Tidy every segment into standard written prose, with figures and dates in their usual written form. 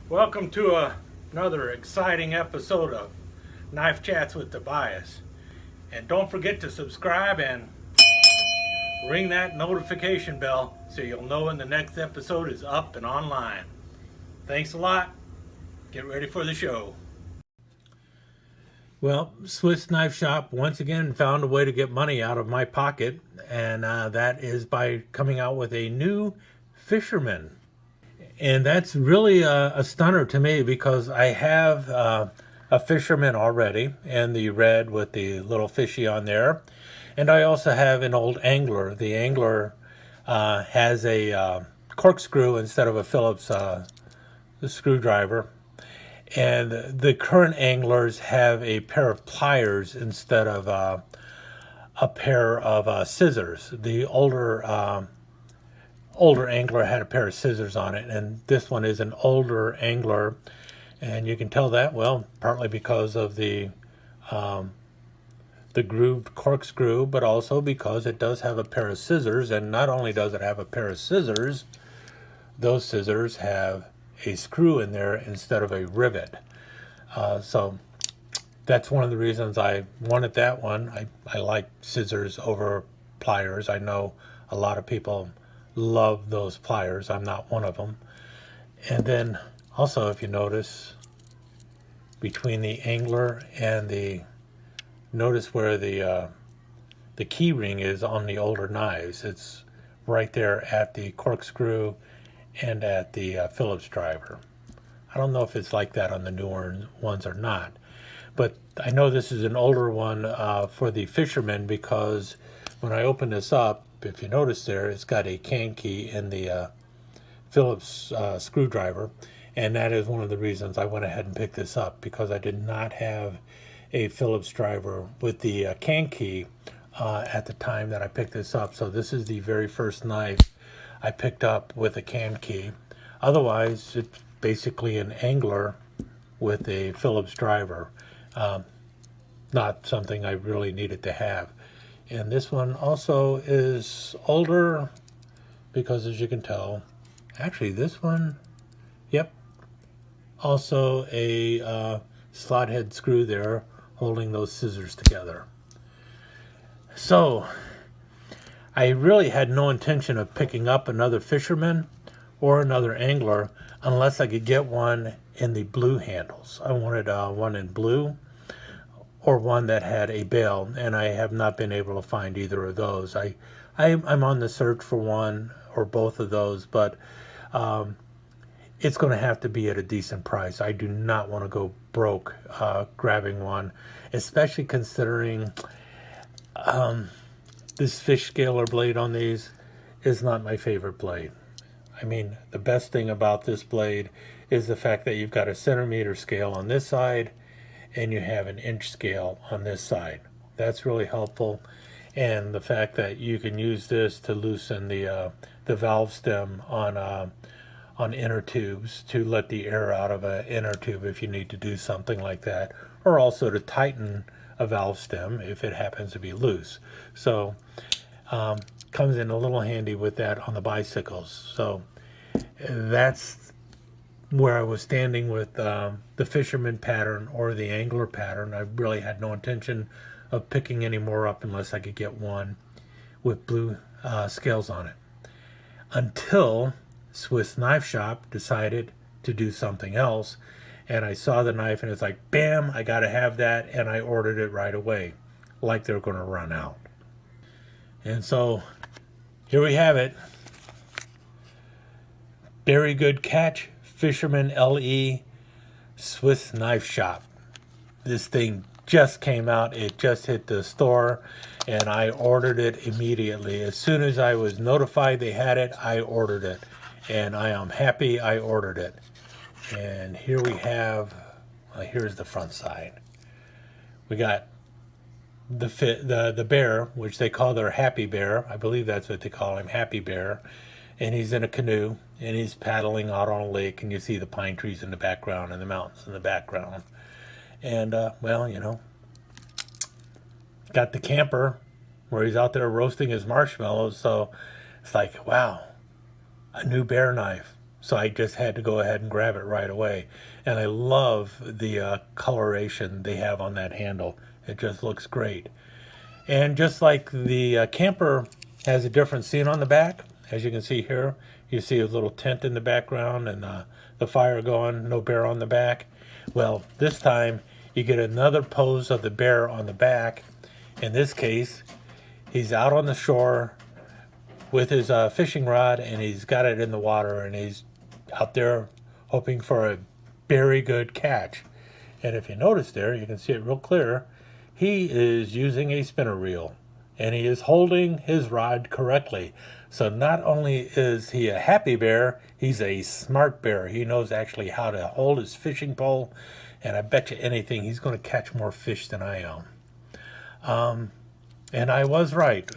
Welcome to another exciting episode of Knife Chats with Tobias. And don't forget to subscribe and ring that notification bell so you'll know when the next episode is up and online. Thanks a lot. Get ready for the show. Well, Swiss Knife Shop once again found a way to get money out of my pocket, and that is by coming out with a new Fisherman. And that's really a stunner to me because I have a Fisherman already, and the red with the little fishy on there. And I also have an old Angler. The Angler has a corkscrew instead of a Phillips screwdriver. And the current Anglers have a pair of pliers instead of a pair of scissors. The older Angler had a pair of scissors on it, and this one is an older Angler, and you can tell that, well, partly because of the grooved corkscrew, but also because it does have a pair of scissors. And not only does it have a pair of scissors, those scissors have a screw in there instead of a rivet. So that's one of the reasons I wanted that one. I like scissors over pliers. I know a lot of people love those pliers. I'm not one of them. And then also, if you notice, between the Angler and notice where the key ring is on the older knives. It's right there at the corkscrew and at the Phillips driver. I don't know if it's like that on the newer ones or not, but I know this is an older one for the Fisherman, because when I open this up, if you notice there, it's got a can key in the Phillips screwdriver, and that is one of the reasons I went ahead and picked this up, because I did not have a Phillips driver with the can key at the time that I picked this up. So this is the very first knife I picked up with a can key. Otherwise, it's basically an Angler with a Phillips driver. Not something I really needed to have. And this one also is older because, as you can tell, actually this one, yep, also a slot head screw there holding those scissors together. So I really had no intention of picking up another Fisherman or another Angler unless I could get one in the blue handles. I wanted one in blue or one that had a bail, and I have not been able to find either of those. I'm on the search for one or both of those, but it's going to have to be at a decent price. I do not want to go broke grabbing one, especially considering this fish scaler blade on these is not my favorite blade. I mean, the best thing about this blade is the fact that you've got a centimeter scale on this side and you have an inch scale on this side. That's really helpful. And the fact that you can use this to loosen the valve stem on inner tubes, to let the air out of an inner tube if you need to do something like that, or also to tighten a valve stem if it happens to be loose. So comes in a little handy with that on the bicycles. So that's where I was standing with the Fisherman pattern or the Angler pattern. I really had no intention of picking any more up unless I could get one with blue scales on it, until Swiss Knife Shop decided to do something else. And I saw the knife and it's like, bam, I gotta have that, and I ordered it right away, like they're gonna run out. And so here we have it. Very good catch, Fisherman LE Swiss Knife Shop. This thing just came out. It just hit the store, and I ordered it immediately. As soon as I was notified they had it, I ordered it. And I am happy I ordered it. And here we have, here's the front side. We got the bear, which they call their Happy Bear. I believe that's what they call him, Happy Bear. And he's in a canoe, and he's paddling out on a lake, and you see the pine trees in the background and the mountains in the background. And, well, you know, got the camper where he's out there roasting his marshmallows. So it's like, wow, a new bear knife. so I just had to go ahead and grab it right away. And I love the coloration they have on that handle. It just looks great. And just like the camper has a different scene on the back, as you can see here, you see a little tent in the background and the fire going, no bear on the back. Well, this time you get another pose of the bear on the back. In this case, he's out on the shore with his fishing rod, and he's got it in the water, and he's out there hoping for a very good catch. And if you notice there, you can see it real clear, he is using a spinner reel, and he is holding his rod correctly. So not only is he a happy bear, he's a smart bear. He knows actually how to hold his fishing pole, and I bet you anything he's going to catch more fish than I am. And I was right.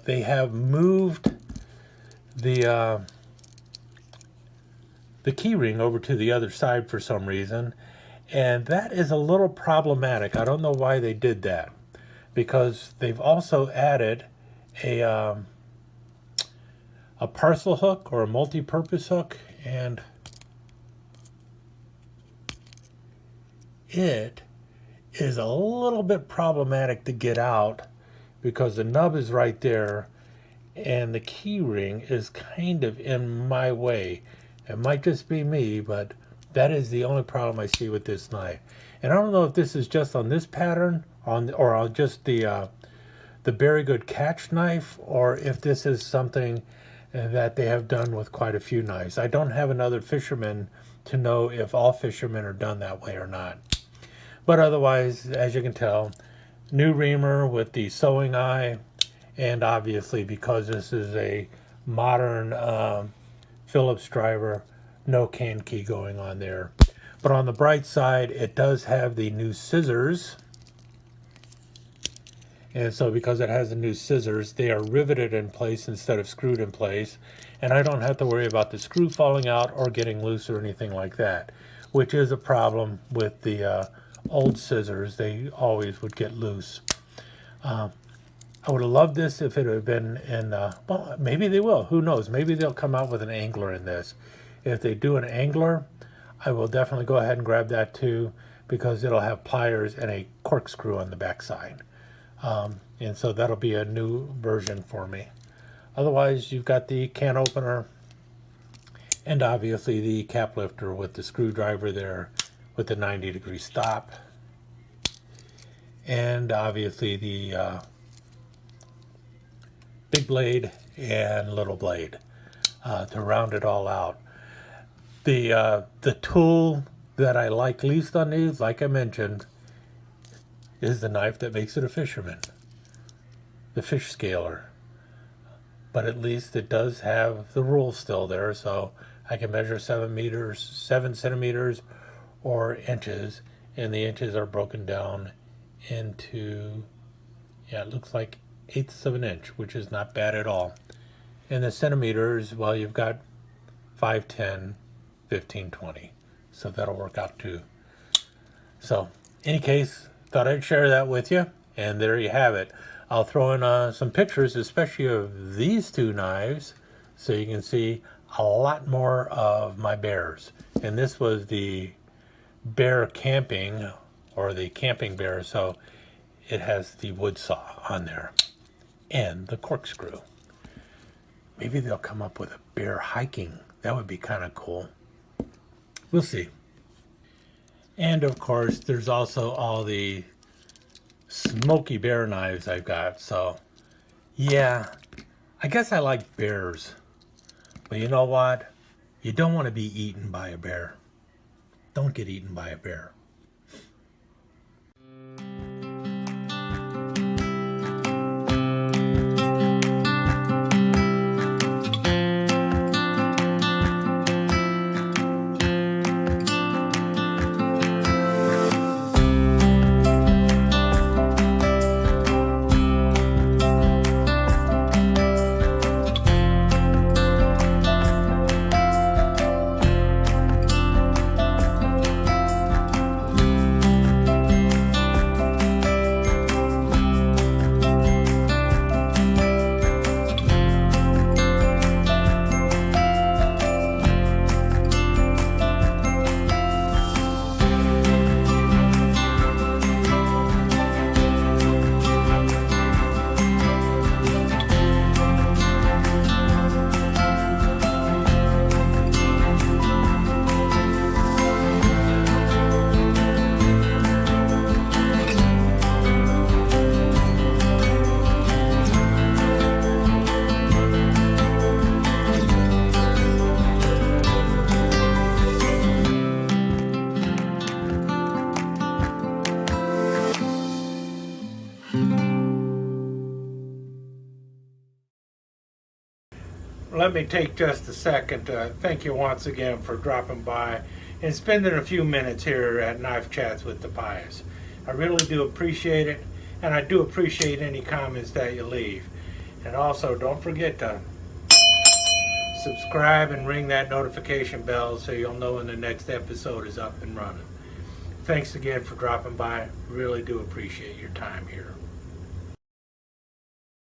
They have moved the key ring over to the other side for some reason, and that is a little problematic. I don't know why they did that, because they've also added a parcel hook or a multi-purpose hook, and it is a little bit problematic to get out because the nub is right there and the key ring is kind of in my way. It might just be me, but that is the only problem I see with this knife. And I don't know if this is just on this pattern or on just the Very Good Catch knife, or if this is something that they have done with quite a few knives. I don't have another Fisherman to know if all Fishermen are done that way or not. But otherwise, as you can tell, new reamer with the sewing eye, and obviously because this is a modern Phillips driver, no can key going on there. But on the bright side, it does have the new scissors. And so because it has the new scissors, they are riveted in place instead of screwed in place. And I don't have to worry about the screw falling out or getting loose or anything like that, which is a problem with the old scissors. They always would get loose. I would have loved this if it had been in, well, maybe they will. Who knows? Maybe they'll come out with an angler in this. If they do an angler, I will definitely go ahead and grab that too, because it'll have pliers and a corkscrew on the backside. And so that'll be a new version for me. Otherwise, you've got the can opener and obviously the cap lifter with the screwdriver there with the 90-degree stop. And obviously the big blade and little blade to round it all out. The tool that I like least on these, like I mentioned, is the knife that makes it a Fisherman, the fish scaler. But at least it does have the rule still there, so I can measure 7 centimeters or inches, and the inches are broken down into, yeah, it looks like 1/8 of an inch, which is not bad at all. And the centimeters, well, you've got 5, 10, 15, 20, so that'll work out too. So, in any case, thought I'd share that with you, and there you have it. I'll throw in some pictures, especially of these two knives, so you can see a lot more of my bears. And this was the bear camping, or the camping bear, so it has the wood saw on there and the corkscrew. Maybe they'll come up with a bear hiking. That would be kind of cool. We'll see. And of course, there's also all the smoky bear knives I've got. So, yeah, I guess I like bears. But you know what? You don't want to be eaten by a bear. Don't get eaten by a bear. let me take just a second to thank you once again for dropping by and spending a few minutes here at Knife Chats with the Pious. I really do appreciate it, and I do appreciate any comments that you leave. And also, don't forget to subscribe and ring that notification bell so you'll know when the next episode is up and running. Thanks again for dropping by. Really do appreciate your time here.